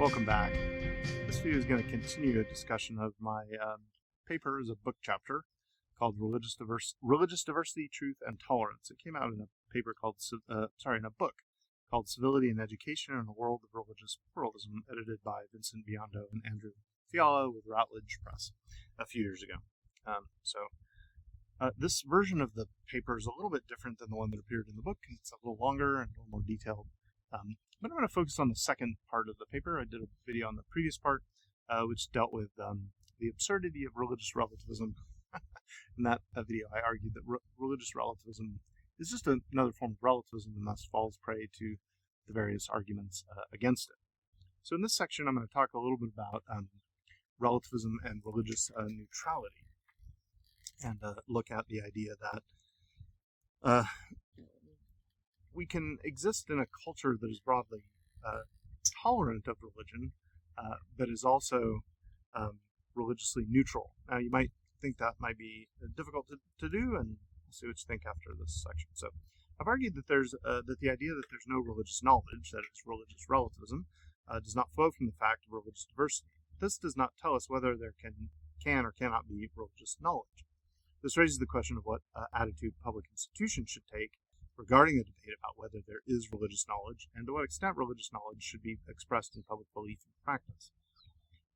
welcome back. This video is going to continue a discussion of my paper as a book chapter called Religious Diversity, Truth, and Tolerance. It came out in a paper called, in a book called Civility and Education in a World of Religious Pluralism, edited by Vincent Biondo and Andrew Fiala with Routledge Press a few years ago. This version of the paper is a little bit different than the one that appeared in the book. It's a little longer and a little more detailed. But I'm going to focus on the second part of the paper. I did a video on the previous part, which dealt with the absurdity of religious relativism. In that video, I argued that religious relativism is just another form of relativism and thus falls prey to the various arguments against it. So in this section, I'm going to talk a little bit about relativism and religious neutrality, and look at the idea that we can exist in a culture that is broadly tolerant of religion, but is also religiously neutral. Now, you might think that might be difficult to do, and we'll see what you think after this section. So, I've argued that that the idea that there's no religious knowledge, that is religious relativism, does not flow from the fact of religious diversity. This does not tell us whether there can or cannot be religious knowledge. This raises the question of what attitude public institutions should take regarding a debate about whether there is religious knowledge and to what extent religious knowledge should be expressed in public belief and practice.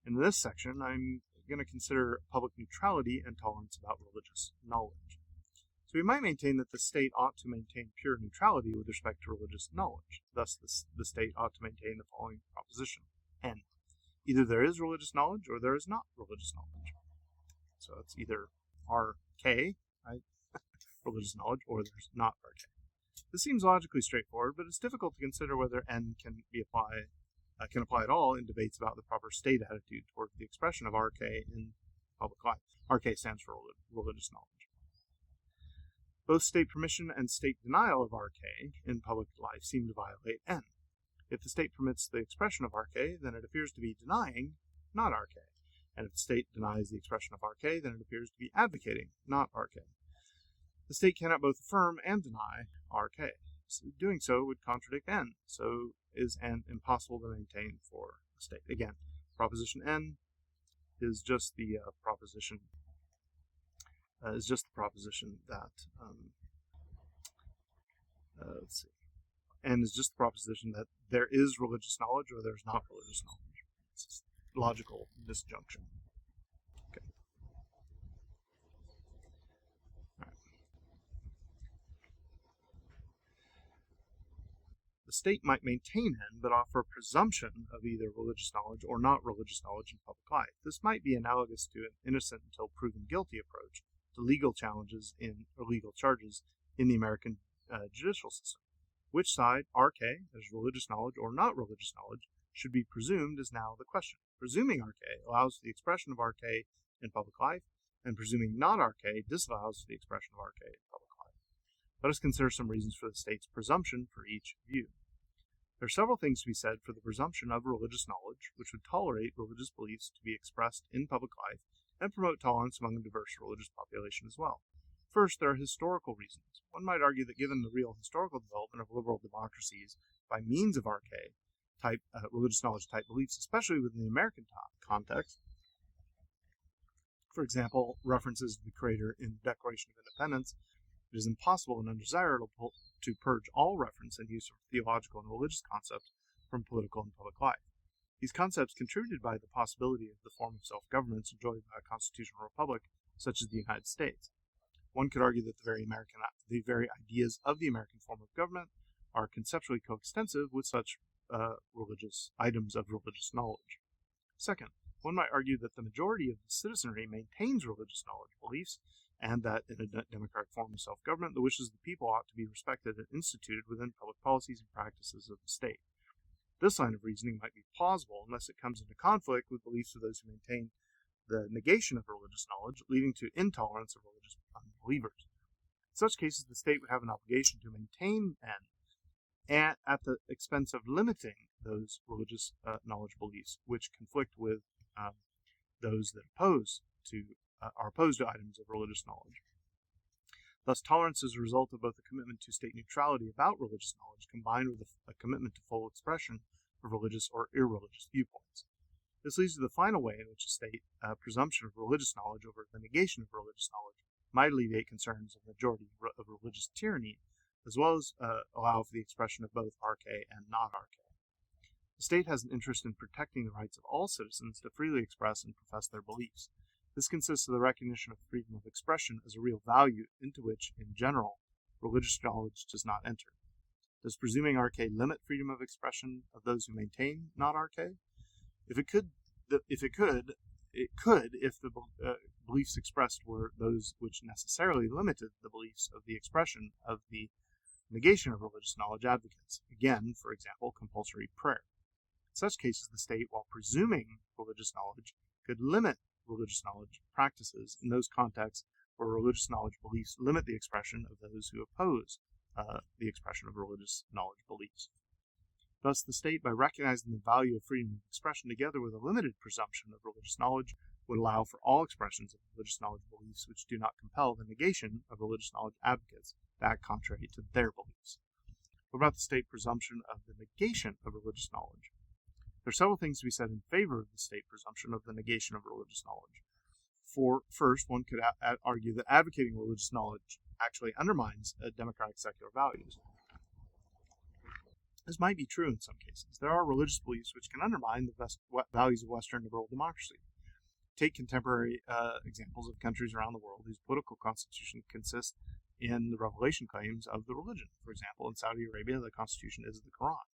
In this section, I'm going to consider public neutrality and tolerance about religious knowledge. So we might maintain that the state ought to maintain pure neutrality with respect to religious knowledge. Thus, the state ought to maintain the following proposition. N. Either there is religious knowledge or there is not religious knowledge. So it's either RK, right? Religious knowledge, or there's not RK. This seems logically straightforward, but it's difficult to consider whether N can apply at all in debates about the proper state attitude toward the expression of RK in public life. RK stands for religious knowledge. Both state permission and state denial of RK in public life seem to violate N. If the state permits the expression of RK, then it appears to be denying not RK. And if the state denies the expression of RK, then it appears to be advocating not RK. The state cannot both affirm and deny RK. So doing so would contradict N, so is N impossible to maintain for a state. Again, proposition N is just the proposition that let's see. N is just the proposition that there is religious knowledge or there's not religious knowledge. It's just logical disjunction. Okay. The state might maintain N, but offer a presumption of either religious knowledge or not religious knowledge in public life. This might be analogous to an innocent until proven guilty approach to legal challenges or legal charges in the American judicial system. Which side, RK, as religious knowledge or not religious knowledge, should be presumed is now the question. Presuming RK allows the expression of RK in public life, and presuming not RK disallows the expression of RK in public life. Let us consider some reasons for the state's presumption for each view. There are several things to be said for the presumption of religious knowledge, which would tolerate religious beliefs to be expressed in public life and promote tolerance among a diverse religious population as well. First, there are historical reasons. One might argue that given the real historical development of liberal democracies by means of RK type religious knowledge type beliefs, especially within the American context, for example, references to the Creator in the Declaration of Independence, it is impossible and undesirable to purge all reference and use of theological and religious concepts from political and public life. These concepts contributed by the possibility of the form of self-governance enjoyed by a constitutional republic such as the United States. One could argue that the very ideas of the American form of government are conceptually coextensive with such religious items of religious knowledge. Second, one might argue that the majority of the citizenry maintains religious knowledge beliefs, and that in a democratic form of self-government, the wishes of the people ought to be respected and instituted within public policies and practices of the state. This line of reasoning might be plausible unless it comes into conflict with beliefs of those who maintain the negation of religious knowledge, leading to intolerance of religious unbelievers. In such cases, the state would have an obligation to maintain N at the expense of limiting those religious knowledge beliefs, which conflict with those that are opposed to items of religious knowledge. Thus, tolerance is a result of both a commitment to state neutrality about religious knowledge combined with a commitment to full expression of religious or irreligious viewpoints. This leads to the final way in which a state presumption of religious knowledge over the negation of religious knowledge might alleviate concerns of majority of religious tyranny, as well as allow for the expression of both arche and non-arche. The state has an interest in protecting the rights of all citizens to freely express and profess their beliefs. This consists of the recognition of freedom of expression as a real value into which, in general, religious knowledge does not enter. Does presuming arche limit freedom of expression of those who maintain not arche? If it could, if the beliefs expressed were those which necessarily limited the beliefs of the expression of the negation of religious knowledge advocates. Again, for example, compulsory prayer. In such cases, the state, while presuming religious knowledge, could limit religious knowledge practices in those contexts where religious knowledge beliefs limit the expression of those who oppose the expression of religious knowledge beliefs. Thus, the state, by recognizing the value of freedom of expression together with a limited presumption of religious knowledge, would allow for all expressions of religious knowledge beliefs which do not compel the negation of religious knowledge advocates to act contrary to their beliefs. What about the state presumption of the negation of religious knowledge? There are several things to be said in favor of the state presumption of the negation of religious knowledge. First, one could argue that advocating religious knowledge actually undermines democratic secular values. This might be true in some cases. There are religious beliefs which can undermine the values of Western liberal democracy. Take contemporary examples of countries around the world whose political constitution consists in the revelation claims of the religion. For example, in Saudi Arabia, the constitution is the Quran.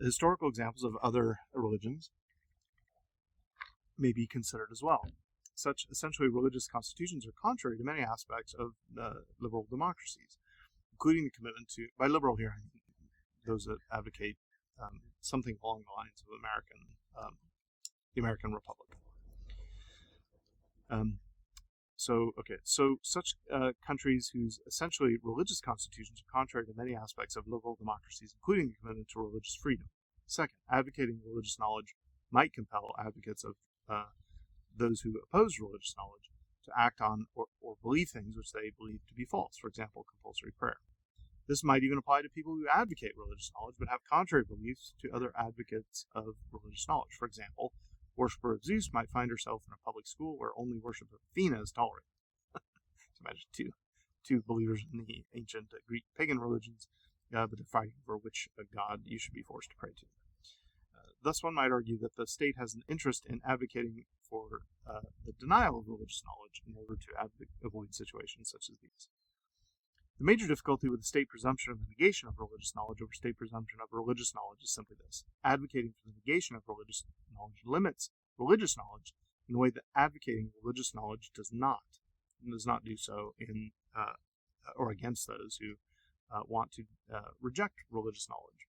Historical examples of other religions may be considered as well. Such essentially religious constitutions are contrary to many aspects of liberal democracies, including the commitment to, by liberal here, I mean those that advocate something along the lines of the American Republic. So such countries whose essentially religious constitutions are contrary to many aspects of liberal democracies, including the commitment to religious freedom. Second, advocating religious knowledge might compel advocates of those who oppose religious knowledge to act on or believe things which they believe to be false, for example, compulsory prayer. This might even apply to people who advocate religious knowledge but have contrary beliefs to other advocates of religious knowledge. For example, worshipper of Zeus might find herself in a public school where only worship of Athena is tolerated. So imagine two believers in the ancient Greek pagan religions, but they're fighting over which god you should be forced to pray to. Thus, one might argue that the state has an interest in advocating for the denial of religious knowledge in order to avoid situations such as these. The major difficulty with the state presumption of the negation of religious knowledge over state presumption of religious knowledge is simply this. Advocating for the negation of religious knowledge limits religious knowledge in a way that advocating religious knowledge does not do so in or against those who want to reject religious knowledge.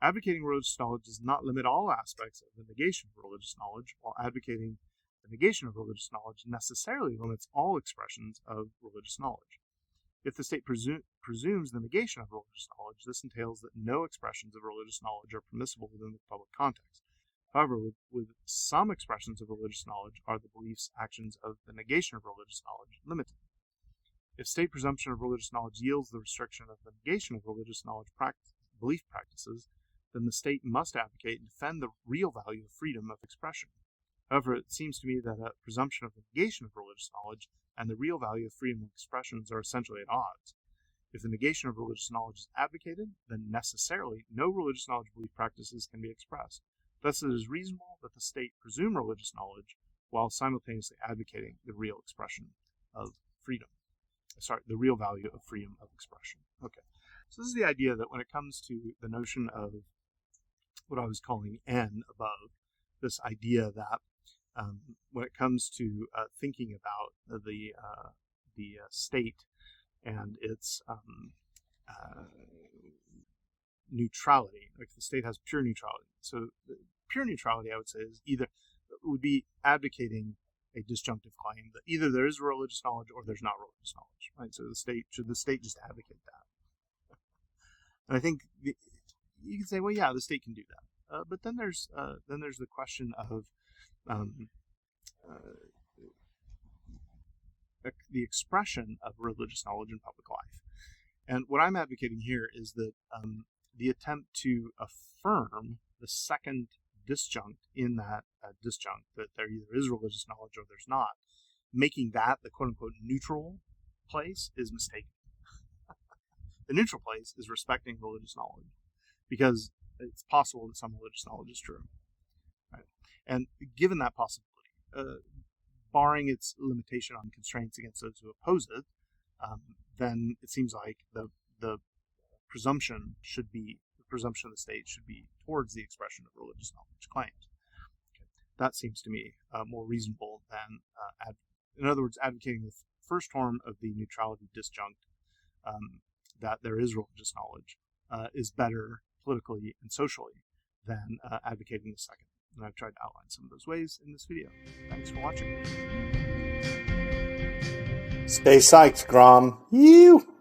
Advocating religious knowledge does not limit all aspects of the negation of religious knowledge, while advocating the negation of religious knowledge necessarily limits all expressions of religious knowledge. If the state presumes the negation of religious knowledge, this entails that no expressions of religious knowledge are permissible within the public context. However, with some expressions of religious knowledge are the beliefs, actions of the negation of religious knowledge limited. If state presumption of religious knowledge yields the restriction of the negation of religious knowledge belief practices, then the state must advocate and defend the real value of freedom of expression. However, it seems to me that a presumption of the negation of religious knowledge and the real value of freedom of expressions are essentially at odds. If the negation of religious knowledge is advocated, then necessarily no religious knowledge belief practices can be expressed. Thus, it is reasonable that the state presume religious knowledge while simultaneously advocating the real expression of freedom. The real value of freedom of expression. Okay, so this is the idea that when it comes to the notion of what I was calling N above, this idea that when it comes to thinking about the state and its neutrality, like the state has pure neutrality. So pure neutrality, I would say, would be advocating a disjunctive claim that either there is religious knowledge or there's not religious knowledge, right? So should the state just advocate that? And I think you can say, well, yeah, the state can do that. But then there's the question of the expression of religious knowledge in public life. And what I'm advocating here is that the attempt to affirm the second disjunct in that disjunct, that there either is religious knowledge or there's not, making that the quote-unquote neutral place, is mistaken. The neutral place is respecting religious knowledge, because it's possible that some religious knowledge is true. Right? And given that possibility, barring its limitation on constraints against those who oppose it, then it seems like the presumption of the state should be towards the expression of religious knowledge claims. That seems to me more reasonable than, in other words, advocating the first form of the neutrality disjunct, that there is religious knowledge, is better politically and socially than advocating the second. And I've tried to outline some of those ways in this video. Thanks for watching. Stay psyched, Grom. You!